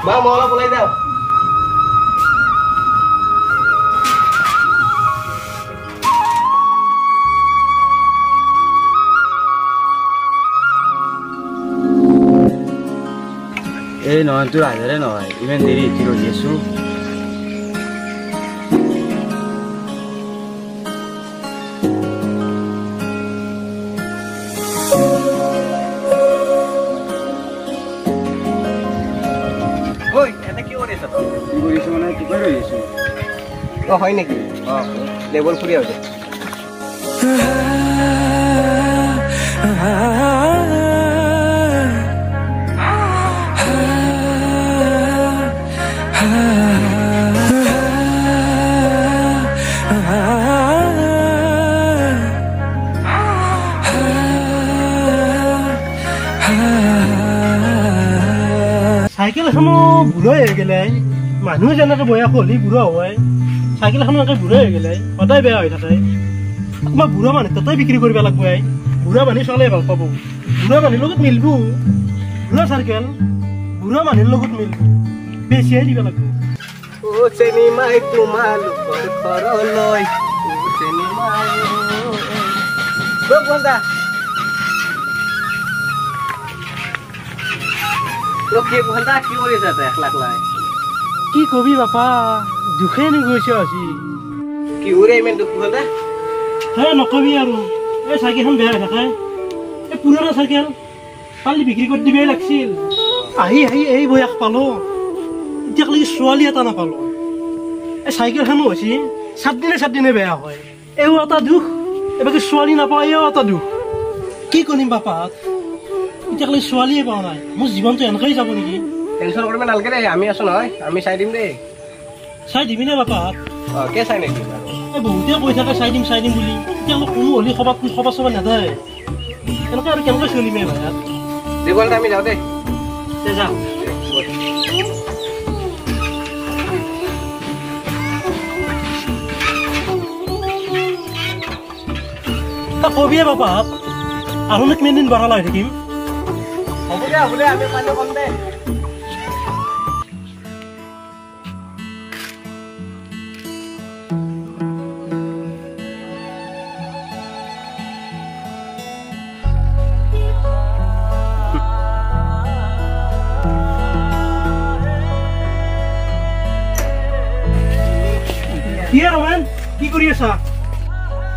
মা মই অলপ ওলাই যাওঁ এই নহয় তোৰ আধাৰে নহয় ইমান দেৰি এটি ৰহি আছো ঐ এটা কি কৰি আছ তই কি কৰিছো মানে কিবা ৰহি আছো অ হয় নেকি অ লেবল ফুৰি আহোঁতে সাইকেল এখনো বুঢ়া হৈ গেলে মানুহ যেনেকে বয়স হলি বুঢ়া হয় সাইকেল এখনো এনেকে বুঢ়া হৈ গেলে সদায় বেয়া হৈ থাকে তোমাৰ বুঢ়া মানুহ তাতে বিক্ৰী কৰিব লাগব বুঢ়া মানুহ চলাই ভাল পাব বুঢ়া মানুহৰ লগত মিলব বুঢ়া চাইকেল বুঢ়া মানুহৰ লগত মিলব বেছিয়ে দিব লাগব ও চেনি মাই তোমালোকৰ ঘৰলৈ ও চেনি মাই বন্ধা কি বন্ধা কি কৰি আছা তই একলা একলাই কি কবি বাপা দুখে নগৈছে আজি কি উৰে ইমান দুখ বন্ধা হে নকবি আৰু এই চাইকেলখন বেয়া হৈ থাকে এই পুৰণা চাইকেল কালি বিক্ৰী কৰি দিবই লাগিছিল আহি আহি এই বয়স পালো এতিয়ালৈকে ছোৱালী এটা নাপালো এই চাইকেলখনো হৈছে চাত দিনে বেয়া হয় এও এটা দুখ এবাৰ ছোৱালী নাপাওঁ এও এটা দুখ কি কৰিম বাপাত এতিয়ালৈকে ছোৱালীয়ে পোৱা নাই মোৰ জীৱনটো এনেকৈ যাব নেকি টেনশ্যন কৰিব নালাগে দে আমি আছো নহয় আমি চাই দিম দেই চাই দিবি নে বাপাত অ কে চাই নেকি এই বহুতে কৈ থাকে চাই দিম বুলি এতিয়ালৈ কোনো হলি খবৰ চবৰ নাযায় এনেকৈ আৰু কেনেকৈ চলিমে ভাইয়াত দেৱল আমি যাওঁ দেই যা কবিয়ে বাপাত আৰু কিমান দিন বঢ়া লৈ থাকিম হ'ব দে আমি পাৰিলে কম দে কি ৰমেন কি কৰি আছা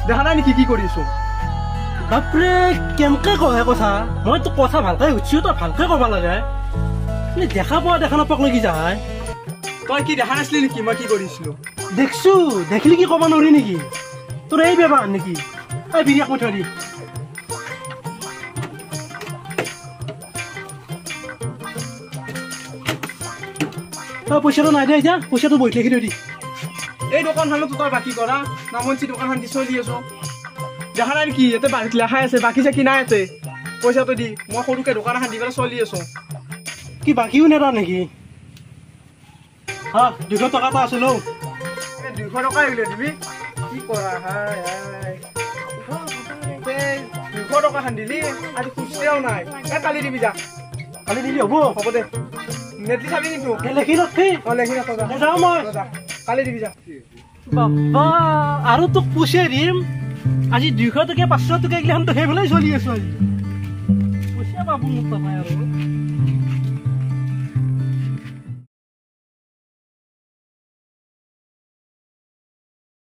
দেখা নাই নেকি কি কৰিছো বাপৰে কেনেকে কয় কথা মই তোক কথা ভালকে সুধিছো তই ভালকে ক'ব লাগে দেখা পোৱা দেখা নাপাক লাগি যায় তই কি দেখা নাছিলি নেকি মই কি কৰিছিলো দেখছো দেখিলি কি ক'ব নোৱাৰি নেকি তোৰ এই বেমাৰ নেকি এই বিৰিয়াক মই থৈ দি তই পইচাটো নাই দে এতিয়া পইচাটো বহি লিখি থৈ দি এই দোকানখনত তই বাকী কৰা নামঞ্চি দোকানখন দি চলি আছো দেখা নাই নেকি ইয়াতে বাৰীত লেখাই আছে বাকী চাকি নাই ইয়াতে পইচাটো দি মই সৰুকে দোকান এখন দি পেলাই চলি আছো কি বাকীও নেদা নেকি হা 200 টকা এটা আছে লও 200 টকা আহিলে তুমি কি কৰা হাই হাই 200 টকা খান দিলি আজি খুচৰাও নাই কালি দিবি যা কালি দিলি হ'ব দে নেটলি চাবি কিন্তু লেখি ৰাখি লেখি ৰাখ যাওঁ মই কালি দিবি যা বাবা আৰু তোক পুচাই দিম আজি 200 টকা 500 টকা এইগিলাখান তো সেইফালে চলি আছো আজি পইচা পাবো মোক পাপাই আৰু